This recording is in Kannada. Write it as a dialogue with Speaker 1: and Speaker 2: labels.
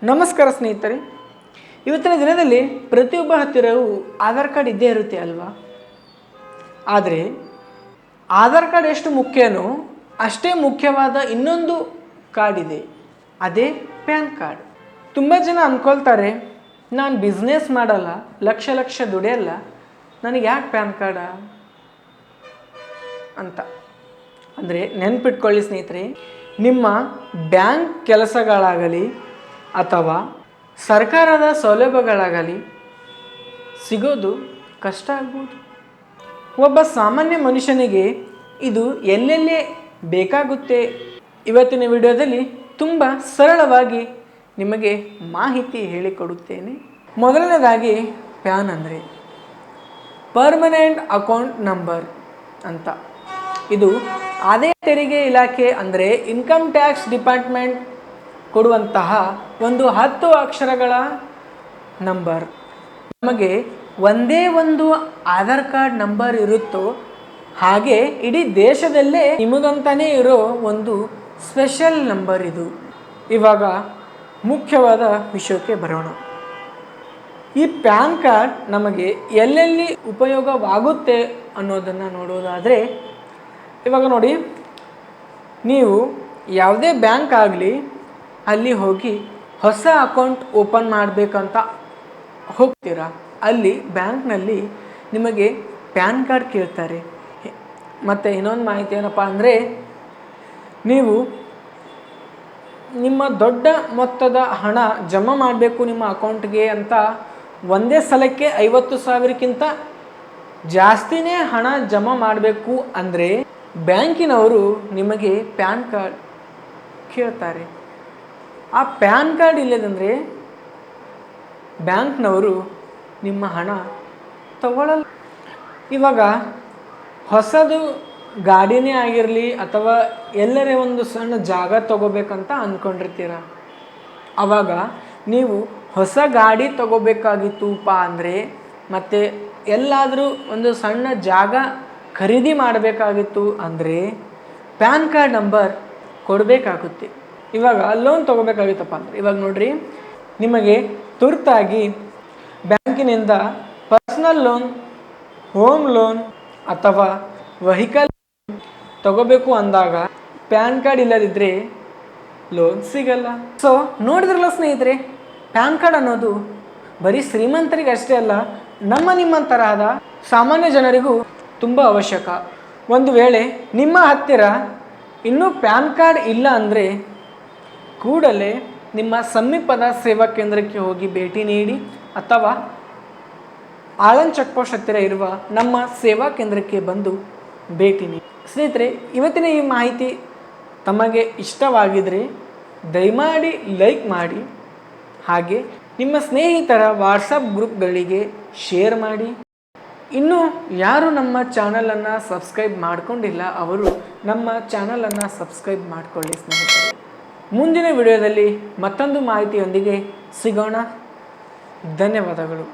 Speaker 1: ನಮಸ್ಕಾರ ಸ್ನೇಹಿತರೆ, ಇವತ್ತಿನ ದಿನದಲ್ಲಿ ಪ್ರತಿಯೊಬ್ಬ ಹತ್ತಿರವೂ ಆಧಾರ್ ಕಾರ್ಡ್ ಇದ್ದೇ ಇರುತ್ತೆ ಅಲ್ವಾ. ಆದರೆ ಆಧಾರ್ ಕಾರ್ಡ್ ಎಷ್ಟು ಮುಖ್ಯನೋ ಅಷ್ಟೇ ಮುಖ್ಯವಾದ ಇನ್ನೊಂದು ಕಾರ್ಡ್ ಇದೆ, ಅದೇ ಪ್ಯಾನ್ ಕಾರ್ಡ್. ತುಂಬ ಜನ ಅಂದ್ಕೊಳ್ತಾರೆ, ನಾನು ಬಿಸ್ನೆಸ್ ಮಾಡಲ್ಲ, ಲಕ್ಷ ಲಕ್ಷ ದುಡಿಯಲ್ಲ, ನನಗೆ ಯಾಕೆ ಪ್ಯಾನ್ ಕಾರ್ಡ ಅಂತ. ಅಂದರೆ ನೆನ್ಪಿಟ್ಕೊಳ್ಳಿ ಸ್ನೇಹಿತರೆ, ನಿಮ್ಮ ಬ್ಯಾಂಕ್ ಕೆಲಸಗಳಾಗಲಿ ಅಥವಾ ಸರ್ಕಾರದ ಸೌಲಭ್ಯಗಳಾಗಲಿ ಸಿಗೋದು ಕಷ್ಟ ಆಗ್ಬೋದು. ಒಬ್ಬ ಸಾಮಾನ್ಯ ಮನುಷ್ಯನಿಗೆ ಇದು ಎಲ್ಲೆಲ್ಲೇ ಬೇಕಾಗುತ್ತೆ. ಇವತ್ತಿನ ವಿಡಿಯೋದಲ್ಲಿ ತುಂಬ ಸರಳವಾಗಿ ನಿಮಗೆ ಮಾಹಿತಿ ಹೇಳಿಕೊಡುತ್ತೇನೆ. ಮೊದಲನೇದಾಗಿ ಪ್ಯಾನ್ ಅಂದರೆ ಪರ್ಮನೆಂಟ್ ಅಕೌಂಟ್ ನಂಬರ್ ಅಂತ. ಇದು ಆದಾಯ ತೆರಿಗೆ ಇಲಾಖೆ ಅಂದರೆ ಇನ್ಕಮ್ ಟ್ಯಾಕ್ಸ್ ಡಿಪಾರ್ಟ್ಮೆಂಟ್ ಕೊಡುವಂತಹ ಒಂದು 10 ಅಕ್ಷರಗಳ ನಂಬರ್. ನಮಗೆ ಒಂದೇ ಒಂದು ಆಧಾರ್ ಕಾರ್ಡ್ ನಂಬರ್ ಇರುತ್ತೋ ಹಾಗೆ ಇಡೀ ದೇಶದಲ್ಲೇ ನಿಮಗಂತಾನೇ ಇರೋ ಒಂದು ಸ್ಪೆಷಲ್ ನಂಬರ್ ಇದು. ಇವಾಗ ಮುಖ್ಯವಾದ ವಿಷಯಕ್ಕೆ ಬರೋಣ. ಈ ಪ್ಯಾನ್ ಕಾರ್ಡ್ ನಮಗೆ ಎಲ್ಲೆಲ್ಲಿ ಉಪಯೋಗವಾಗುತ್ತೆ ಅನ್ನೋದನ್ನು ನೋಡೋದಾದರೆ, ಇವಾಗ ನೋಡಿ, ನೀವು ಯಾವುದೇ ಬ್ಯಾಂಕ್ ಆಗಲಿ ಅಲ್ಲಿ ಹೋಗಿ ಹೊಸ ಅಕೌಂಟ್ ಓಪನ್ ಮಾಡಬೇಕಂತ ಹೋಗ್ತೀರಾ. ಅಲ್ಲಿ ಬ್ಯಾಂಕ್ನಲ್ಲಿ ನಿಮಗೆ ಪ್ಯಾನ್ ಕಾರ್ಡ್ ಕೇಳ್ತಾರೆ. ಮತ್ತು ಇನ್ನೊಂದು ಮಾಹಿತಿ ಏನಪ್ಪ ಅಂದರೆ, ನೀವು ನಿಮ್ಮ ದೊಡ್ಡ ಮೊತ್ತದ ಹಣ ಜಮಾ ಮಾಡಬೇಕು ನಿಮ್ಮ ಅಕೌಂಟ್ಗೆ ಅಂತ ಒಂದೇ ಸಲಕ್ಕೆ 50,000ಕ್ಕಿಂತ ಜಾಸ್ತಿನೇ ಹಣ ಜಮಾ ಮಾಡಬೇಕು ಅಂದರೆ ಬ್ಯಾಂಕಿನವರು ನಿಮಗೆ ಪ್ಯಾನ್ ಕಾರ್ಡ್ ಕೇಳ್ತಾರೆ. ಆ ಪ್ಯಾನ್ ಕಾರ್ಡ್ ಇಲ್ಲದಂದರೆ ಬ್ಯಾಂಕ್ನವರು ನಿಮ್ಮ ಹಣ ತಗೊಳ್ಳಲ್ಲ. ಇವಾಗ ಹೊಸದು ಗಾಡಿನೇ ಆಗಿರಲಿ ಅಥವಾ ಎಲ್ಲರೇ ಒಂದು ಸಣ್ಣ ಜಾಗ ತಗೋಬೇಕಂತ ಅಂದ್ಕೊಂಡಿರ್ತೀರ. ಆವಾಗ ನೀವು ಹೊಸ ಗಾಡಿ ತಗೋಬೇಕಾಗಿತ್ತುಪ್ಪ ಅಂದರೆ ಮತ್ತು ಎಲ್ಲಾದರೂ ಒಂದು ಸಣ್ಣ ಜಾಗ ಖರೀದಿ ಮಾಡಬೇಕಾಗಿತ್ತು ಅಂದರೆ ಪ್ಯಾನ್ ಕಾರ್ಡ್ ನಂಬರ್ ಕೊಡಬೇಕಾಗುತ್ತೆ. ಇವಾಗ ಲೋನ್ ತೊಗೋಬೇಕಾಗಿತ್ತಪ್ಪ ಅಂದರೆ, ಇವಾಗ ನೋಡ್ರಿ, ನಿಮಗೆ ತುರ್ತಾಗಿ ಬ್ಯಾಂಕಿನಿಂದ ಪರ್ಸ್ನಲ್ ಲೋನ್, ಹೋಮ್ ಲೋನ್ ಅಥವಾ ವೆಹಿಕಲ್ ತಗೋಬೇಕು ಅಂದಾಗ ಪ್ಯಾನ್ ಕಾರ್ಡ್ ಇಲ್ಲದಿದ್ದರೆ ಲೋನ್ ಸಿಗಲ್ಲ. ಸೊ ನೋಡಿದ್ರಲ್ಲ ಸ್ನೇಹಿತರೆ, ಪ್ಯಾನ್ ಕಾರ್ಡ್ ಅನ್ನೋದು ಬರೀ ಶ್ರೀಮಂತರಿಗೆ ಅಷ್ಟೇ ಅಲ್ಲ, ನಿಮ್ಮ ತರಹದ ಸಾಮಾನ್ಯ ಜನರಿಗೂ ತುಂಬ ಅವಶ್ಯಕ. ಒಂದು ವೇಳೆ ನಿಮ್ಮ ಹತ್ತಿರ ಇನ್ನೂ ಪ್ಯಾನ್ ಕಾರ್ಡ್ ಇಲ್ಲ ಅಂದರೆ ಕೂಡಲೇ ನಿಮ್ಮ ಸಮೀಪದ ಸೇವಾ ಕೇಂದ್ರಕ್ಕೆ ಹೋಗಿ ಭೇಟಿ ನೀಡಿ ಅಥವಾ ಆಳನ್ ಚೆಕ್ ಪೋಸ್ಟ್ ಹತ್ತಿರ ಇರುವ ನಮ್ಮ ಸೇವಾ ಕೇಂದ್ರಕ್ಕೆ ಬಂದು ಭೇಟಿ ನೀಡಿ. ಸ್ನೇಹಿತರೆ, ಇವತ್ತಿನ ಈ ಮಾಹಿತಿ ತಮಗೆ ಇಷ್ಟವಾಗಿದ್ದರೆ ದಯಮಾಡಿ ಲೈಕ್ ಮಾಡಿ, ಹಾಗೆ ನಿಮ್ಮ ಸ್ನೇಹಿತರ ವಾಟ್ಸಪ್ ಗ್ರೂಪ್ಗಳಿಗೆ ಶೇರ್ ಮಾಡಿ. ಇನ್ನೂ ಯಾರು ನಮ್ಮ ಚಾನಲನ್ನು ಸಬ್ಸ್ಕ್ರೈಬ್ ಮಾಡಿಕೊಂಡಿಲ್ಲ ಅವರು ನಮ್ಮ ಚಾನಲನ್ನು ಸಬ್ಸ್ಕ್ರೈಬ್ ಮಾಡಿಕೊಳ್ಳಿ ಸ್ನೇಹಿತರೆ. ಮುಂದಿನ ವಿಡಿಯೋದಲ್ಲಿ ಮತ್ತೊಂದು ಮಾಹಿತಿಯೊಂದಿಗೆ ಸಿಗೋಣ. ಧನ್ಯವಾದಗಳು.